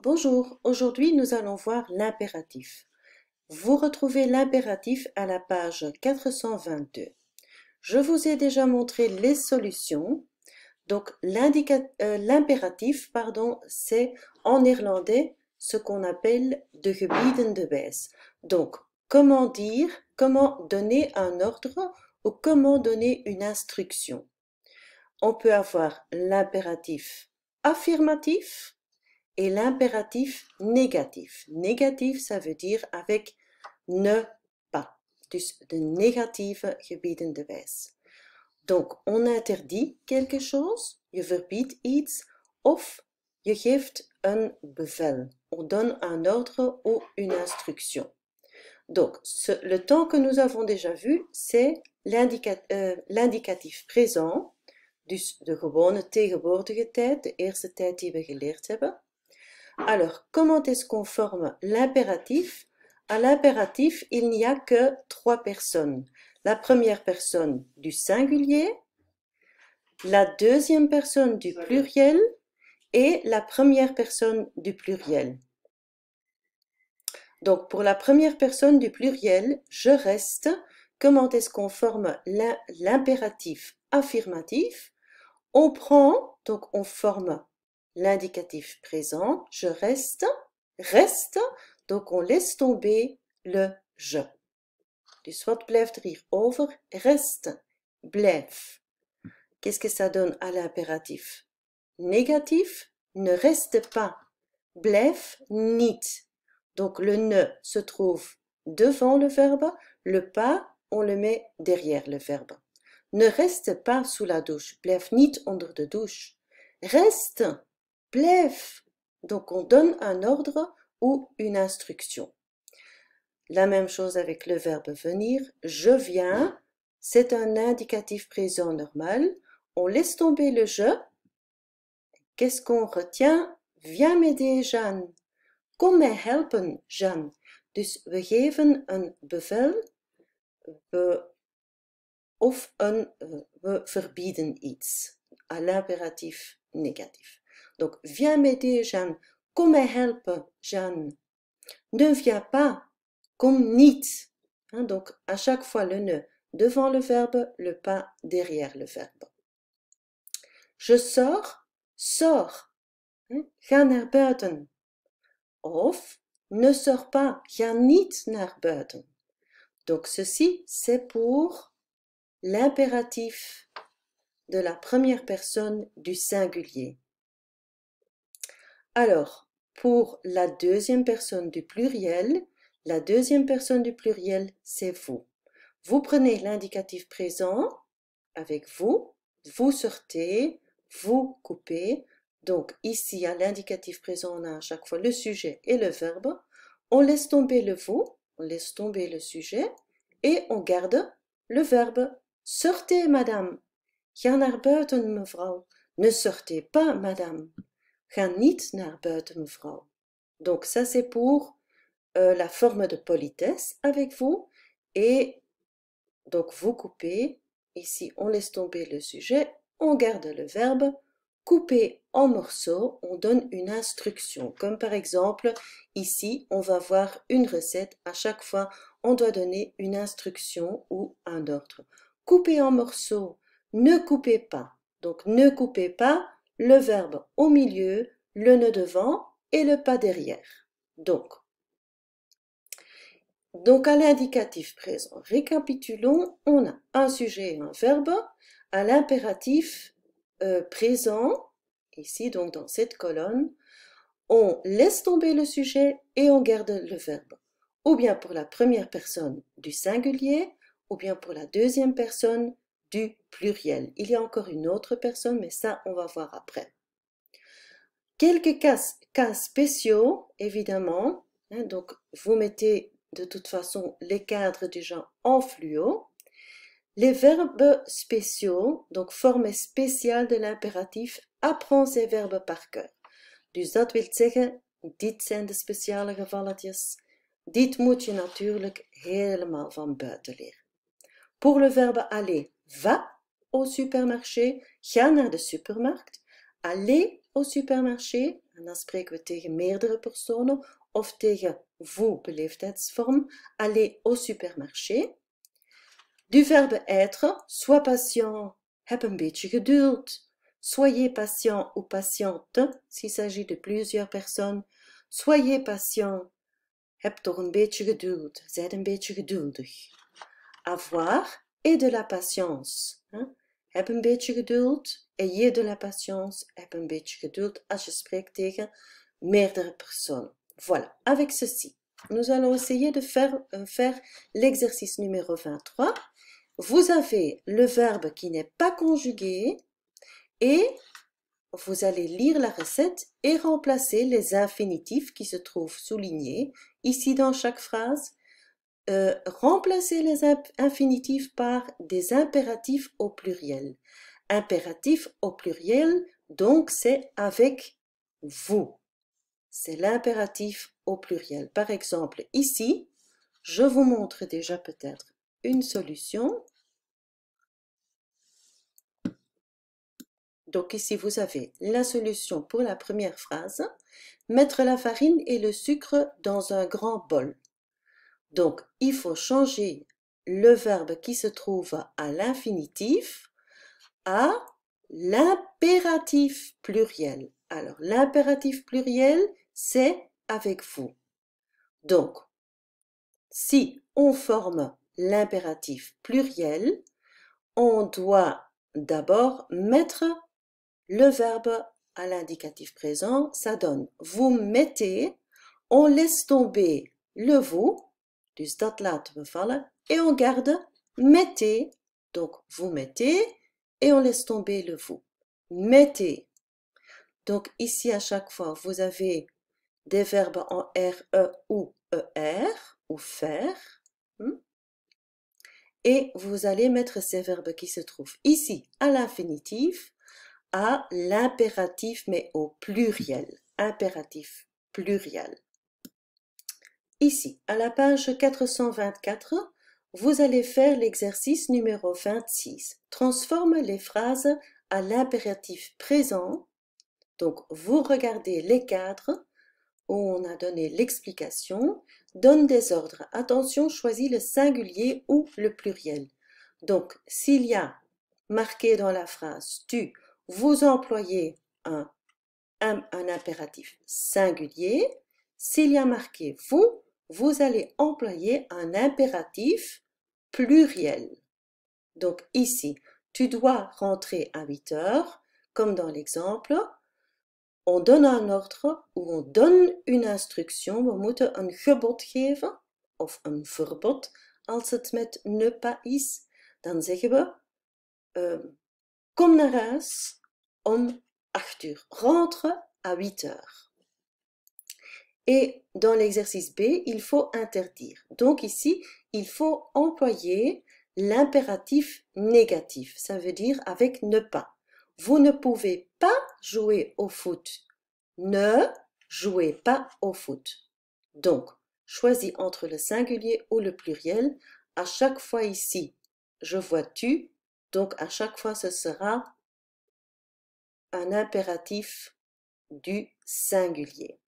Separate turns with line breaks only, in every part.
Bonjour, aujourd'hui nous allons voir l'impératif. Vous retrouvez l'impératif à la page 422. Je vous ai déjà montré les solutions. Donc l'impératif, c'est en néerlandais ce qu'on appelle de gebiedende wijs. Donc comment dire, comment donner un ordre ou comment donner une instruction. On peut avoir l'impératif affirmatif et l'impératif négatif. Négatif, ça veut dire avec ne pas. Dus de negatieve gebiedende wijs. Donc, on interdit quelque chose, je verbiedt iets, of je geeft een bevel. On donne un ordre ou une instruction. Donc, le temps que nous avons déjà vu, c'est l'indicatif présent, dus de gewone tegenwoordige tijd, de eerste tijd die we geleerd hebben. Alors, comment est-ce qu'on forme l'impératif? À l'impératif, il n'y a que trois personnes. La première personne du singulier, la deuxième personne du pluriel et la première personne du pluriel. Donc, pour la première personne du pluriel, je reste. Comment est-ce qu'on forme l'impératif affirmatif? On prend, donc on forme l'indicatif présent, je reste, reste, donc on laisse tomber le je. Dus wat blijft er hier over? Reste, blijf. Qu'est-ce que ça donne à l'impératif? Négatif, ne reste pas, blijf niet. Donc le ne se trouve devant le verbe, le pas, on le met derrière le verbe. Ne reste pas sous la douche, blijf niet onder de douche. Reste, blijf. Donc on donne un ordre ou une instruction. La même chose avec le verbe venir. Je viens, c'est un indicatif présent normal. On laisse tomber le je. Qu'est-ce qu'on retient? Viens m'aider, Jeanne. Kom mij helpen, Jeanne. Dus we geven een bevel, we verbieden iets. À l'impératif négatif. Donc, viens m'aider, Jeanne. Kom mij helpen, Jeanne. Ne viens pas. Kom niet. Donc, à chaque fois le ne devant le verbe, le pas derrière le verbe. Je sors, sors. Ga naar buiten. Of, ne sors pas, ga niet naar buiten. Donc, ceci, c'est pour l'impératif de la première personne du singulier. Alors, pour la deuxième personne du pluriel, la deuxième personne du pluriel, c'est vous. Vous prenez l'indicatif présent avec vous, vous sortez, vous coupez. Donc ici, à l'indicatif présent, on a à chaque fois le sujet et le verbe. On laisse tomber le vous, on laisse tomber le sujet et on garde le verbe. Sortez, madame. Ga naar buiten, mevrouw. Ne sortez pas, madame. Ga niet naar buiten, mevrouw. Donc ça, c'est pour la forme de politesse avec vous. Et donc vous coupez. Ici, on laisse tomber le sujet. On garde le verbe. Couper en morceaux, on donne une instruction. Comme par exemple, ici, on va voir une recette. À chaque fois, on doit donner une instruction ou un ordre. Couper en morceaux, ne coupez pas. Donc, ne coupez pas, le verbe au milieu, le ne devant et le pas derrière. Donc à l'indicatif présent, récapitulons, on a un sujet et un verbe. À l'impératif présent, ici donc dans cette colonne, on laisse tomber le sujet et on garde le verbe. Ou bien pour la première personne du singulier, ou bien pour la deuxième personne du pluriel. Il y a encore une autre personne, mais ça on va voir après. Quelques cas spéciaux, évidemment. Donc vous mettez de toute façon les cadres déjà en fluo. Les verbes spéciaux, donc forme spéciale de l'impératif, apprend ces verbes par cœur. Dus dat wil zeggen, dit zijn de speciale gevalletjes. Dit moet je natuurlijk helemaal van buiten leren. Pour le verbe aller, va au supermarché, ga naar de supermarkt. Aller au supermarché, en dan spreken we tegen meerdere personen, of tegen vous, beleefdheidsvorm, aller au supermarché. Du verbe être, sois patient, heb een beetje geduld. Soyez patient ou patiente, s'il s'agit de plusieurs personnes. Soyez patient, heb toch een beetje geduld, zijt een beetje geduldig. Avoir et de la patience. Heb een beetje geduld, ayez de la patience, heb een beetje geduld als je spreekt tegen meerdere personnes. Voilà, avec ceci, nous allons essayer de faire l'exercice numéro 23. Vous avez le verbe qui n'est pas conjugué et vous allez lire la recette et remplacer les infinitifs qui se trouvent soulignés ici dans chaque phrase. Remplacer les infinitifs par des impératifs au pluriel. Impératif au pluriel, donc c'est avec vous. C'est l'impératif au pluriel. Par exemple, ici, je vous montre déjà peut-être une solution. Donc ici, vous avez la solution pour la première phrase. Mettre la farine et le sucre dans un grand bol. Donc, il faut changer le verbe qui se trouve à l'infinitif à l'impératif pluriel. Alors, l'impératif pluriel, c'est avec vous. Donc, si on forme l'impératif pluriel, on doit d'abord mettre le verbe à l'indicatif présent. Ça donne vous mettez, on laisse tomber le vous, dus dat laten we vallen, et on garde mettez, donc vous mettez, et on laisse tomber le vous. Mettez. Donc ici à chaque fois, vous avez des verbes en RE ou ER, ou faire. Et vous allez mettre ces verbes qui se trouvent ici à l'infinitif, à l'impératif, mais au pluriel. Impératif pluriel. Ici, à la page 424, vous allez faire l'exercice numéro 26. Transforme les phrases à l'impératif présent. Donc, vous regardez les cadres où on a donné l'explication. Donne des ordres. Attention, choisis le singulier ou le pluriel. Donc, s'il y a marqué dans la phrase « tu », vous employez un impératif singulier. S'il y a marqué « vous », vous allez employer un impératif pluriel. Donc ici, tu dois rentrer à 8 heures, comme dans l'exemple. On donne un ordre ou on donne une instruction. We moeten een gebod geven of een verbod. Als het met ne pas is, dan zeggen we kom naar huis om 8 uur. Rentre à 8 heures. Et dans l'exercice B, il faut interdire. Donc ici, il faut employer l'impératif négatif. Ça veut dire avec ne pas. Vous ne pouvez pas jouer au foot. Ne jouez pas au foot. Donc, choisis entre le singulier ou le pluriel. À chaque fois ici, je vois tu. Donc, à chaque fois, ce sera un impératif du singulier.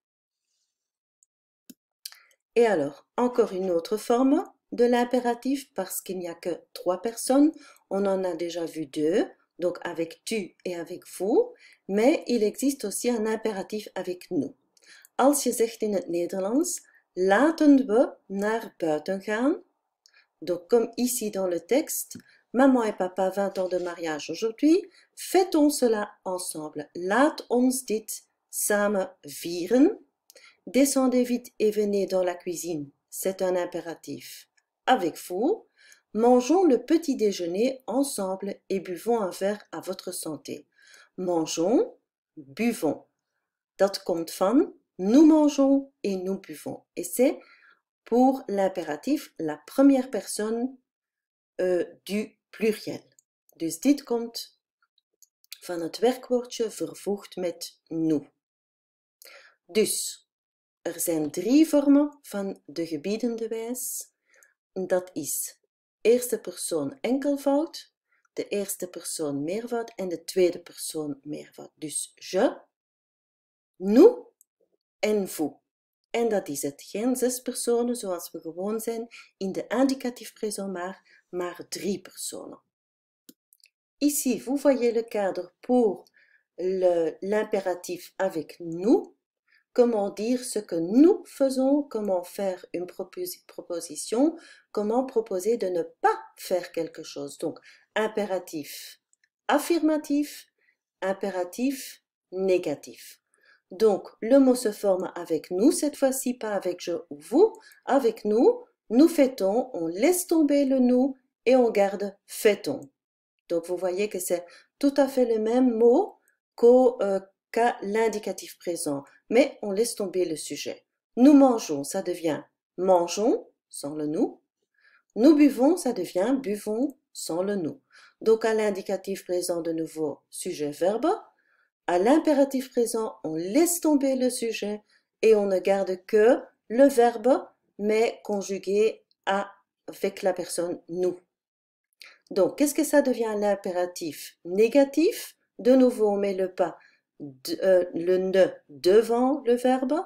Et alors, encore une autre forme de l'impératif parce qu'il n'y a que 3 personnes. On en a déjà vu 2, donc avec tu et avec vous. Mais il existe aussi un impératif avec nous. Als je zegt in het Nederlands, laten we naar buiten gaan. Donc comme ici dans le texte, maman et papa 20 ans de mariage aujourd'hui, fêtons cela ensemble. Laat ons dit samen vieren. Descendez vite et venez dans la cuisine, c'est un impératif. Avec vous, mangeons le petit déjeuner ensemble et buvons un verre à votre santé. Mangeons, buvons. Dat komt van nous mangeons et nous buvons. Et c'est pour l'impératif la première personne du pluriel. Dus dit komt van het werkwoordje vervoegd met nous. Dus er zijn 3 vormen van de gebiedende wijs. Dat is eerste persoon enkelvoud, de eerste persoon meervoud en de tweede persoon meervoud. Dus je, nu en vous. En dat is het. Geen 6 personen zoals we gewoon zijn in de indicatief présent, maar 3 personnes. Ici, vous voyez le cadre pour l'impératif avec nous. Comment dire ce que nous faisons, comment faire une proposition, comment proposer de ne pas faire quelque chose. Donc, impératif affirmatif, impératif négatif. Donc, le mot se forme avec nous, cette fois-ci pas avec je ou vous. Avec nous, nous fait-on, on laisse tomber le nous et on garde fait-on. Donc, vous voyez que c'est tout à fait le même mot qu'à l'indicatif présent, mais on laisse tomber le sujet. Nous mangeons, ça devient mangeons, sans le nous. Nous buvons, ça devient buvons, sans le nous. Donc, à l'indicatif présent, de nouveau, sujet-verbe. À l'impératif présent, on laisse tomber le sujet et on ne garde que le verbe, mais conjugué avec la personne nous. Donc, qu'est-ce que ça devient l'impératif négatif? De nouveau, on met le pas, le ne devant le verbe,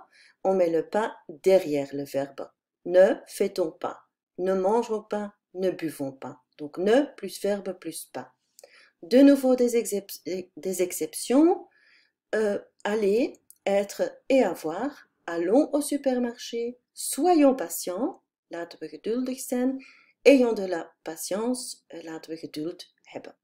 on met le pas derrière le verbe. Ne fait-on pas, ne mangeons pas, ne buvons pas. Donc, ne plus verbe plus pas. De nouveau, des exceptions. Aller, être et avoir. Allons au supermarché. Soyons patients. Laten we geduldig zijn. Ayons de la patience. Laten we geduld hebben.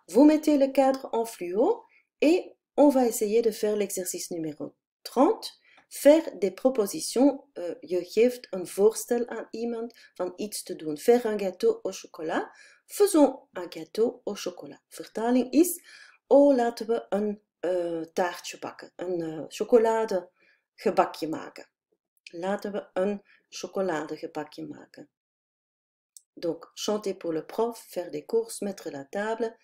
Vous mettez le cadre en fluo et on va essayer de faire l'exercice numéro 30. Faire des propositions. Je geeft een voorstel aan iemand van iets te doen. Faire un gâteau au chocolat. Faisons un gâteau au chocolat. Vertaling is, laten we een taartje bakken. Een chocoladegebakje maken. Laten we een chocoladegebakje maken. Donc, chanter pour le prof, faire des courses, mettre la table.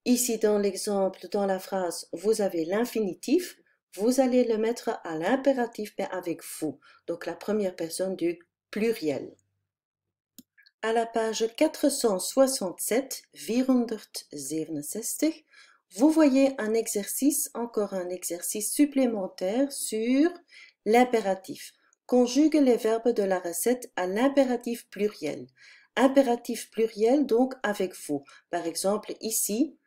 Ici, dans l'exemple, dans la phrase, vous avez l'infinitif. Vous allez le mettre à l'impératif, mais avec vous. Donc, la première personne du pluriel. À la page 467, 467, vous voyez un exercice, encore un exercice supplémentaire sur l'impératif. Conjugue les verbes de la recette à l'impératif pluriel. Impératif pluriel, donc avec vous. Par exemple, ici,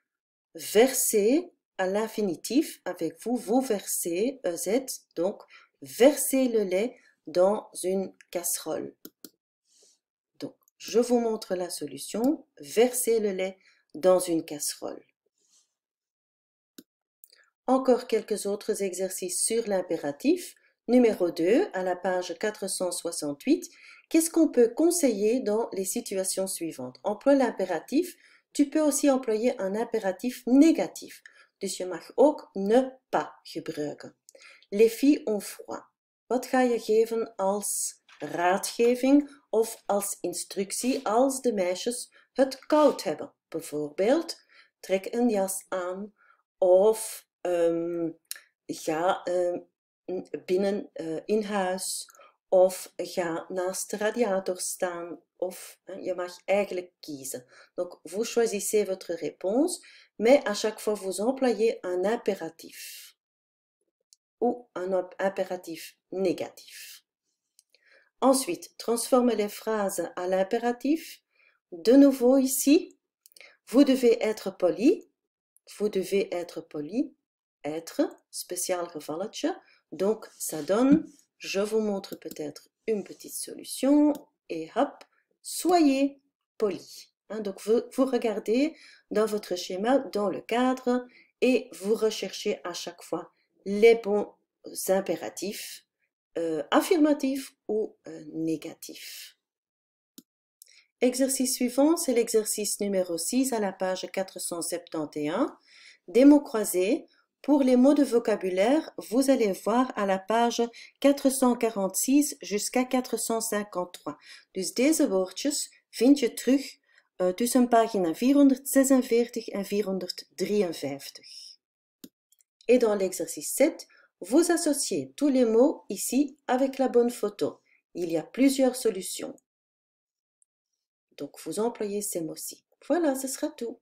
verser à l'infinitif, avec vous, vous versez, EZ, donc versez le lait dans une casserole. Donc, je vous montre la solution. Versez le lait dans une casserole. Encore quelques autres exercices sur l'impératif. Numéro 2, à la page 468, qu'est-ce qu'on peut conseiller dans les situations suivantes? Emploie l'impératif. Tu peux aussi employer un impératif négatif. Dus je mag ook ne pas gebruiken. Les filles ont froid. Wat ga je geven als raadgeving of als instructie als de meisjes het koud hebben? Bijvoorbeeld, trek een jas aan of ga binnen in huis of ga naast de radiator staan of je mag eigenlijk kiezen. Donc, vous choisissez votre réponse, mais à chaque fois vous employez un impératif ou un impératif négatif. Ensuite, transforme les phrases à l'impératif. De nouveau ici, vous devez être poli. Vous devez être poli. Être, spécial gevalletje. Donc, ça donne, je vous montre peut-être une petite solution. Et hop, soyez poli. Donc, vous regardez dans votre schéma, dans le cadre, et vous recherchez à chaque fois les bons impératifs, affirmatifs ou négatifs. Exercice suivant, c'est l'exercice numéro 6 à la page 471. Des mots croisés. Pour les mots de vocabulaire, vous allez voir à la page 446 jusqu'à 453. Dus deze woordjes vind je terug tussen pagina 446 en 453. Et dans l'exercice 7, vous associez tous les mots ici avec la bonne photo. Il y a plusieurs solutions. Donc, vous employez ces mots-ci. Voilà, ce sera tout.